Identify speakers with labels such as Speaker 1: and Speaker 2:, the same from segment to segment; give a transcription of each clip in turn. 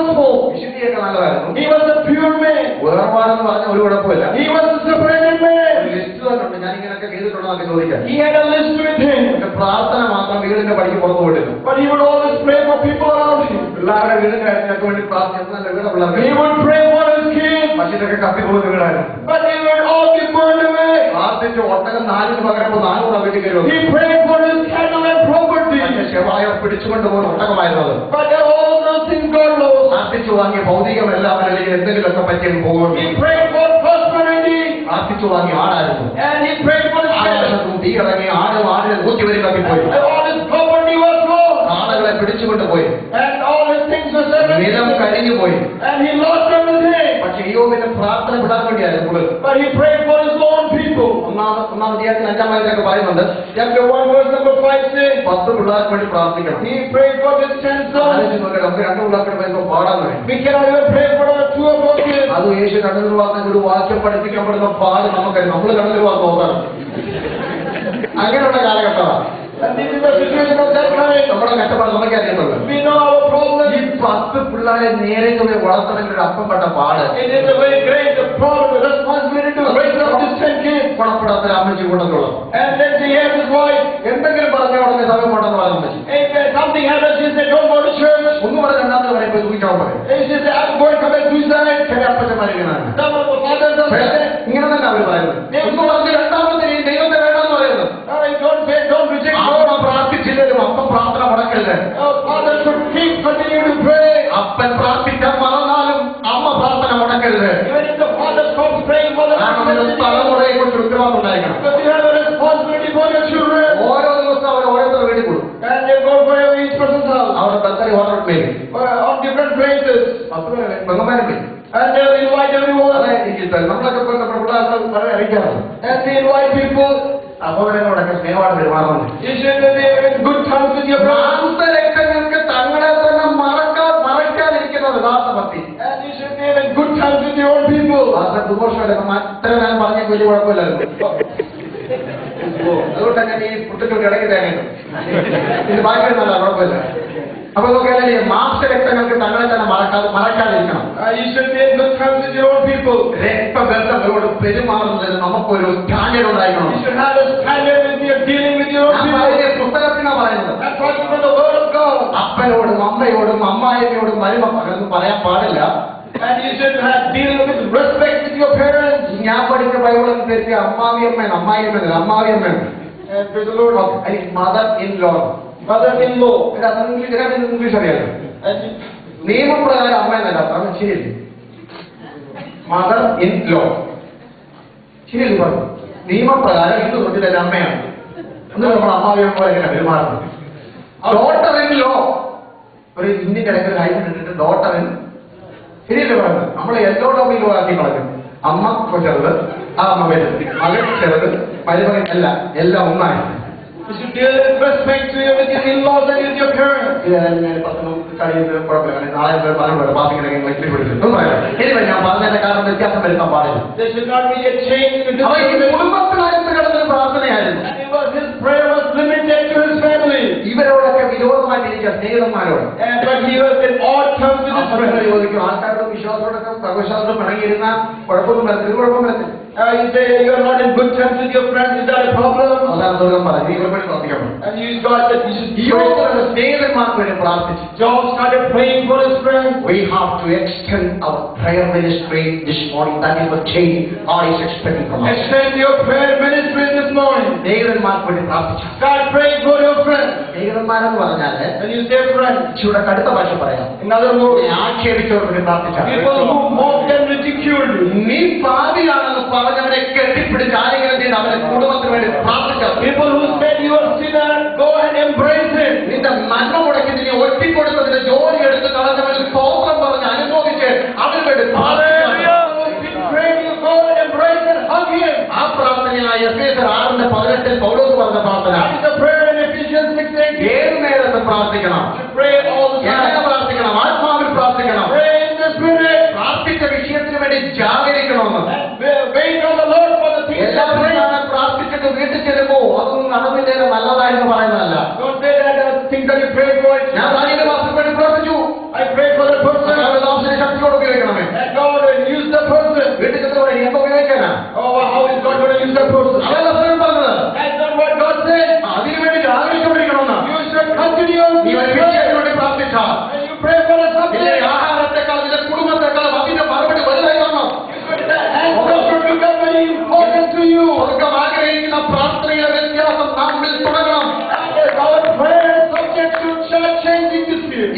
Speaker 1: wonderful.
Speaker 2: വിശുദ്ധിയൊക്കെ നല്ലതായിരുന്നു.
Speaker 1: He was a pure man.
Speaker 2: വേർപാടെന്ന് പറഞ്ഞ ഒരു കുഴപ്പമില്ല.
Speaker 1: He was a separated man.
Speaker 2: List തന്നുണ്ട്, ഞാൻ ഇങ്ങനെയൊക്കെ ചെയ്തിട്ടുണ്ടോ എന്നൊക്കെ ചോദിക്കാം.
Speaker 1: He had a list with him.
Speaker 2: പ്രാർത്ഥന മാത്രം വീടിന്റെ പടിക്ക് പുറത്തു പോയിട്ടില്ല.
Speaker 1: But he would always pray for people around him.
Speaker 2: പിള്ളേരുടെ വീടിന്റെ കാര്യത്തിനൊക്കെ വേണ്ടി പ്രാർത്ഥിക്കുന്ന വീട് പിള്ളേർക്ക്.
Speaker 1: He would pray for his kids.
Speaker 2: പക്ഷേ ഇതൊക്കെ കത്തിപ്പോകുന്ന വീടായിരുന്നു.
Speaker 1: But they would all be burned away.
Speaker 2: പ്രാർത്ഥിച്ച് ഒട്ടകം 4 പകരം 400 വീട്ടിൽ കയറും.
Speaker 1: He prayed for his cattle and property.
Speaker 2: ശവായ പിടിച്ചുകൊണ്ട് പോകുന്ന ഒട്ടകമായിരുന്നു അത്.
Speaker 1: But all those things got lost.
Speaker 2: പ്രാർത്ഥിച്ചു വാങ്ങിയ ഭൗതികമെല്ലാം അല്ലെങ്കിൽ എന്തെങ്കിലുമൊക്കെ പറ്റിയും പോകും.
Speaker 1: He prayed for prosperity.
Speaker 2: പ്രാർത്ഥിച്ചു വാങ്ങിയ ആടായിരുന്നു.
Speaker 1: And he prayed for his cattle.
Speaker 2: തീ ഇറങ്ങി ആടിനെ നൂറ്റി വരും കത്തിപ്പോയി.
Speaker 1: All his property was lost.
Speaker 2: ആളുകളെ പിടിച്ചുകൊണ്ട് പോയി.
Speaker 1: And all his things were set.
Speaker 2: നിലം കരിഞ്ഞു പോയി.
Speaker 1: And he lost everything.
Speaker 2: പക്ഷെ യോബിന്റെ പ്രാർത്ഥന വിടാൻ വേണ്ടിയായിരുന്നു കൂടുതൽ.
Speaker 1: But he prayed for his own people.
Speaker 2: ഒന്നാം അധ്യായത്തിൽ 5-ാം വാക്യത്തിലൊക്കെ പറയുന്നുണ്ട്,
Speaker 1: Chapter 1 verse number 5 says,
Speaker 2: 10 പിള്ളേർക്ക് വേണ്ടി പ്രാർത്ഥിക്കണം.
Speaker 1: he prayed for his 10 sons.
Speaker 2: നമുക്ക് 2 പിള്ളേർക്ക് വേണ്ടി പാടാൻ കഴിയും.
Speaker 1: We cannot even pray for our 2 of our kids.
Speaker 2: അത് യേശു കണ്ണൂർ വാർത്ത ഒരു വാക്യം പഠിപ്പിക്കപ്പെടുന്ന പാട് നമുക്കറിയാം. നമ്മൾ കണ്ണൂർ വാർത്ത നോക്കണം. അങ്ങനെയുള്ള കാലഘട്ടമാണ്.
Speaker 1: And this is the situation of that kind.
Speaker 2: നമ്മുടെ കഷ്ടപ്പാട് നമുക്ക് അറിയത്തുള്ളൂ.
Speaker 1: We know our problem.
Speaker 2: ഈ 10 പിള്ളേരെ നേരെ വളർത്തണമെങ്കിൽ ഒരു അപ്പം പെട്ട പാട്.
Speaker 1: It is a very great problem, responsibility to raise up this 10 kids.
Speaker 2: ഗുണപ്പെടാത്ത അമ്മച്ചി കൊണ്ടുവന്നോളൂ.
Speaker 1: And then he has his wife.
Speaker 2: എന്തെങ്കിലും പറഞ്ഞ ഉടനെ സമയം കൊണ്ടെന്ന് പറയാൻ പറ്റും.
Speaker 1: If something happens, he said, don't go to church.
Speaker 2: ഒന്നും പറഞ്ഞ രണ്ടാമത്തെ പറയുമ്പോൾ സൂക്ഷിക്കാൻ പറയും.
Speaker 1: He says, I'm going to commit suicide.
Speaker 2: ചില അപ്പച്ചന്മാരിങ്ങനെ
Speaker 1: Some of the fathers are saying,
Speaker 2: ഇങ്ങനെ തന്നെ അവർ പറയുന്നത്. ഒന്നും പറഞ്ഞ് രണ്ടാമത്തെ ദൈവത്തെ വേണമെന്ന് പറയുന്നത്.
Speaker 1: don't reject God.
Speaker 2: അമ്മ പ്രാർത്ഥിച്ചില്ലെങ്കിലും അപ്പം പ്രാർത്ഥന മുടക്കരുത്.
Speaker 1: Father should continue to pray.
Speaker 2: അപ്പൻ പ്രാർത്ഥിക്കാൻ മറന്നാലും അമ്മ പ്രാർത്ഥന മുടക്കരുത്.
Speaker 1: Even if the father stops praying for the family,
Speaker 2: തലമുറയെ കുറിച്ച് ഉത്തരവാദിത്വം ഉണ്ടായിരിക്കണം.
Speaker 1: because you have a responsibility for your children.
Speaker 2: ഓരോ ദിവസവും അവർ ഓരോരുത്തർ വീട്ടിൽ കൊടുക്കും.
Speaker 1: And they go for each person's house.
Speaker 2: അവരുടെ ബർത്ത്ഡേ ഓർഡർ പേര്
Speaker 1: On different places.
Speaker 2: പെങ്ങന്മാരെ
Speaker 1: And they will invite everyone.
Speaker 2: നമ്മളൊക്കെ പിള്ളേർക്ക് അറിയിക്കാറുണ്ട്.
Speaker 1: And they invite people.
Speaker 2: അപകടങ്ങളോടൊക്കെ സ്നേഹമാണ് പെരുമാറുന്നത്.
Speaker 1: You should be in good terms with your brothers.
Speaker 2: രക്തങ്ങൾക്ക് തങ്ങളെ തന്നെ മറക്കാതിരിക്കുന്നത് യഥാർത്ഥ ഭക്തി.
Speaker 1: And you should be in good terms with your own people.
Speaker 2: ദുർവർഷമല്ല മറ്റൊരു ഞാൻ പറഞ്ഞ വലിയ കുഴപ്പമില്ലായിരുന്നു. അതുകൊണ്ട് ഞാൻ ഈ പുട്ടിട്ട് ഇടയ്ക്ക് തേങ്ങ ഇത് ബാക്കി നല്ല കുഴപ്പമില്ല. അപ്പൊ നോക്കിയാൽ മാംസരക്തങ്ങൾക്ക് തങ്ങളെ തന്നെ മറക്കാതിരിക്കണം.
Speaker 1: You should be in good terms with your own people.
Speaker 2: രക്തബന്ധങ്ങളോട് പെരുമാറുന്നതിന് നമുക്കൊരു സ്റ്റാൻഡേർഡ് ഉണ്ടായിരിക്കണം.
Speaker 1: You should have a standard with your dealing with your own people.
Speaker 2: പുസ്തകത്തിനാണ് പറയുന്നത്.
Speaker 1: I'm talking about the word of God.
Speaker 2: അപ്പനോടും അമ്മയോടും അമ്മായിയോടും മരുമക്കളൊന്നും പറയാൻ പാടില്ല.
Speaker 1: And you should have dealing with respect with your parents.
Speaker 2: ഞാൻ പഠിച്ച ബൈബിളിൽ തെറ്റി അമ്മാവിയമ്മൻ അമ്മായിയമ്മൻ അമ്മാവിയമ്മൻ mother in law
Speaker 1: Mother-in-law.
Speaker 2: English അറിയാലോ. നിയമപ്രകാരം അമ്മ എന്നല്ല പറഞ്ഞു. ശരി, മദർ ഇൻ ലോ ശരി പറഞ്ഞു. നിയമപ്രകാരം ഹിന്ദു തൊട്ടിലെ അമ്മയാണ്. എന്നിട്ട് നമ്മൾ അമ്മാവിയമ്മ എങ്ങനെ പെരുമാറുന്നത്? ഡോട്ടർ ഇൻ ലോ ഒരു ഇന്ത്യൻ കിടക്കുന്ന കാര്യം ഇട്ടിട്ട് ഡോട്ടർ ഇൻ ശരിയല്ലേ പറയുന്നത്? നമ്മളെ എല്ലോ ഡോമിൽ ലോ ആക്കി കളഞ്ഞു. അമ്മ ചെറുത്, ആ അമ്മ വലുത്, മകൻ ചെറുത്, മരുമകൻ എല്ലാം ഒന്നായി.
Speaker 1: You should deal with respect to your with your in-laws and with your parents.
Speaker 2: ഞാൻ പറഞ്ഞതിന്റെ കാരണം വ്യത്യാസം വരുത്താൻ പാടില്ല.
Speaker 1: There should not be a change in
Speaker 2: കുടുംബത്തിനകത്ത് കിടന്നൊരു പ്രാർത്ഥനയായിരുന്നു.
Speaker 1: his prayer was limited to his family.
Speaker 2: ഇവരോടൊക്കെ വിരോധമായിട്ടിരിക്കുക സ്നേഹിതന്മാരോട്.
Speaker 1: But he was in odd terms with his friends.
Speaker 2: ചോദിക്കും ആൾക്കാരോടും വിശ്വാസത്തോടൊക്കെ സർവ്വവിശ്വാസത്തോടും ഇണങ്ങിയിരുന്ന കുഴപ്പമൊന്നും വരത്തില്ല. ഒരു കുഴപ്പം വരത്തില്ല.
Speaker 1: You say you are not in good terms with your friends. Is that a problem?
Speaker 2: അതാണ് ദുർഗം പറഞ്ഞു. ഇവരെ വേണ്ടി പ്രാർത്ഥിക്കണം.
Speaker 1: And you got that you should
Speaker 2: സ്നേഹിതന്മാർക്ക് വേണ്ടി പ്രാർത്ഥിച്ചു.
Speaker 1: Job started praying for his friends.
Speaker 2: We have to extend our prayer ministry this morning. That is the change God is expecting from us.
Speaker 1: Extend your prayer ministry this morning.
Speaker 2: സ്നേഹിതന്മാർക്ക് വേണ്ടി പ്രാർത്ഥിച്ചു.
Speaker 1: Start praying for your friends.
Speaker 2: സ്നേഹിതന്മാരെന്ന് പറഞ്ഞാൽ
Speaker 1: When you say friends,
Speaker 2: ചൂടെ കടുത്ത ഭാഷ പറയാം.
Speaker 1: in other words,
Speaker 2: ആക്ഷേപിച്ചവർക്ക് വേണ്ടി പ്രാർത്ഥിച്ചു.
Speaker 1: people who mocked and ridiculed you.
Speaker 2: നീ പാപിയാണെന്ന് പറഞ്ഞവരെ കെട്ടിപ്പിടിച്ച് ആരെങ്കിലും ചെയ്ത് അവരുടെ കുടുംബത്തിന് വേണ്ടി പ്രാർത്ഥിച്ചു.
Speaker 1: People who said you are sinner, go and embrace it.
Speaker 2: നിന്റെ നന്മ മുടക്കി നീ ഒറ്റിക്കൊടുത്തതിന്റെ ജോലി എടുത്ത് കളഞ്ഞവരിൽ സ്തോത്രം പറഞ്ഞ് അനുഭവിച്ച് അവന് വേണ്ടി ആ പ്രാർത്ഥനയായ എഫേസ്യർ 6:18 പൗലോസ് പറഞ്ഞ പ്രാർത്ഥന. ഏത് നേരത്തും പ്രാർത്ഥിക്കണം. എങ്ങനെ പ്രാർത്ഥിക്കണം? ആത്മാവിൽ പ്രാർത്ഥിക്കണം. പ്രാർത്ഥിച്ച വിഷയത്തിന് വേണ്ടി ജാഗരിക്കണമെന്ന്. എല്ലാവരും പ്രാർത്ഥിച്ചിട്ട് വീട്ടിൽ ചെല്ലുമ്പോ അതൊന്നും നടന്നില്ലേ നല്ലതായെന്ന് പറയുന്നതല്ല. ഞാൻ ഭാര്യയുടെ വാസത്തിന് വേണ്ടി പ്രാർത്ഥിച്ചു.
Speaker 1: is the process. That's not what God said. You should continuously pray. When you pray for a subject, the answer should become very important to you. And our prayer subject should change in this field.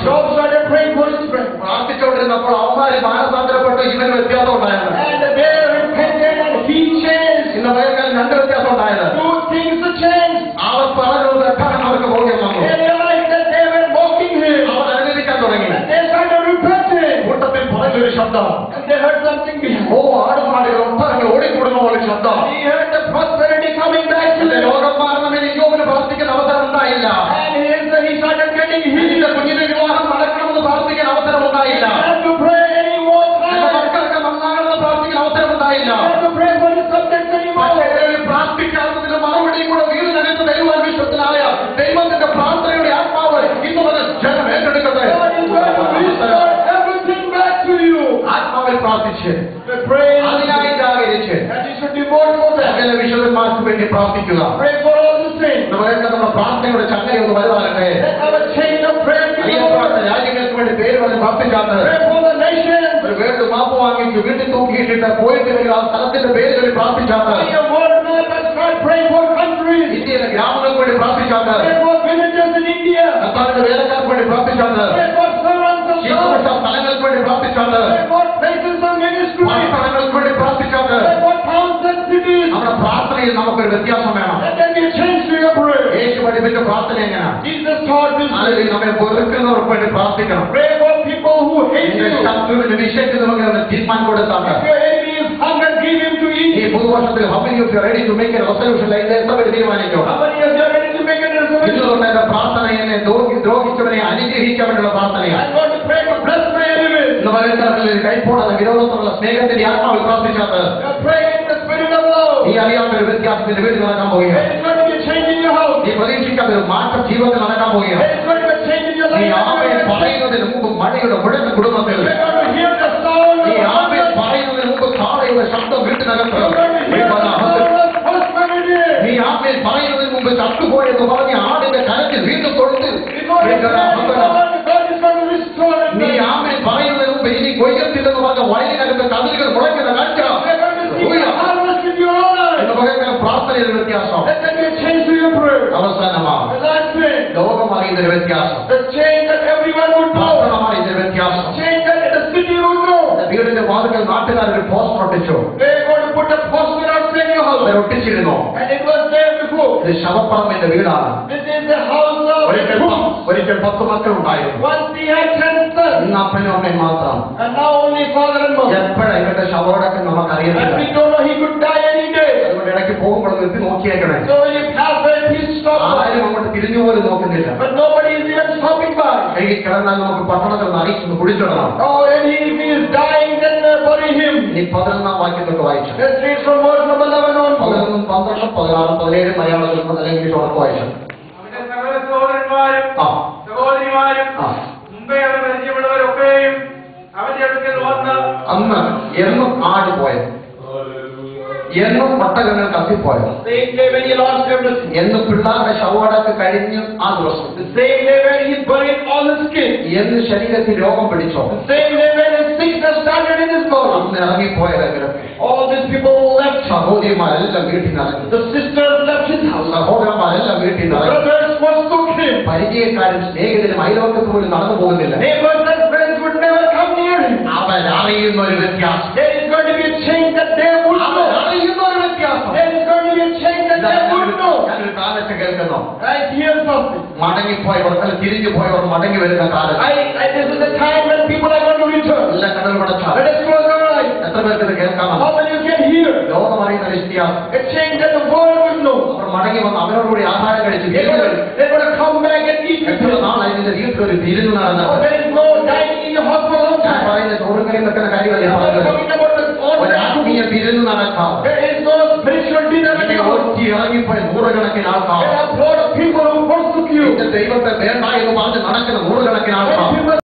Speaker 1: Job started praying for his friend. And they repented and he changed. Two things changed. They realized that they were mocking him. And they started repenting. And they heard something behind. He heard the prosperity coming back to them. And he started getting healed. He had to pray any more time. He had to pray for his subjects anymore. Everything back to you. Pray that you should devote for them. Pray for all the saints. Let have a chain of prayer to the Lord. Pray for the nations. Your word now has start praying for countries. Pray for villages in India. Pray for servants of God. Pray for places of ministry. Pray for towns and cities. Let there be a change to your prayer. Jesus taught this. Pray for people who hate you. If your enemy is hunger, give him to eat. How many of you are ready to make a resolution like that? How many of you are ready to make a resolution? I'm going to pray to bless my enemies. Pray in the spirit of love. There is going to be a change in your house. There is going to be a change in your life. You're going to hear the sound of the the change that everyone would know. Change that the city would know. They're going to put a poster outside your house. And it was there before. This is the house of once he had 10 sons. And now only father and mother. And we don't know he could die any day. So when you pass by, please stop. But nobody is even stopping by. Oh, and if he is dying, then bury him. Let's read from verse number 11 on.
Speaker 2: എന്നും ഒട്ടകങ്ങൾ കത്തിപ്പോയത് എന്ന് പിള്ളാരുടെ ശവടക്ക് കഴിഞ്ഞ് ആ ദിവസം എന്ന് ശരീരത്തിൽ രോഗം പിടിച്ചോ അന്ന് ഇറങ്ങിപ്പോയതെങ്കിലും സഹോദരിമാരെല്ലാം വീട്ടിൽ നിറങ്ങി സഹോദരന്മാരെല്ലാം വീട്ടിൽ നിറങ്ങി പരിചയക്കാരും സ്നേഹിതരും അയലോക്കത്ത് പോലും നടന്നു പോകുന്നില്ല അവൻ അറിയുന്ന ഒരു വ്യത്യാസം കാലത്ത് കേൾക്കുന്നു മടങ്ങിപ്പോയവർ തിരിഞ്ഞുപോയവർ മടങ്ങി വരുന്ന കാലം എല്ലാം കടൽ പടച്ചാൽ എത്ര പേർക്ക് ഇത് കേൾക്കാമോ ലോകം അറിയുന്ന വ്യത്യാസം അവർ മടങ്ങി വന്ന് അവരോടുകൂടി ആഹാരം കഴിച്ചു എത്ര നാളായി ഇതിന്റെ വീട്ടിലൊരു വിരുന്ന് നടന്നു പറയുന്ന ചോറുകറിയും വെക്കുന്ന കാര്യമല്ല ഒരാത്മീയ വിരുന്ന് നടക്കാം ഇറങ്ങിപ്പോയ നൂറുകണക്കിന് ആൾക്കാർ ദൈവത്തെ വേണ്ട എന്ന് പറഞ്ഞ് നടക്കുന്ന നൂറുകണക്കിന് ആൾക്കാർ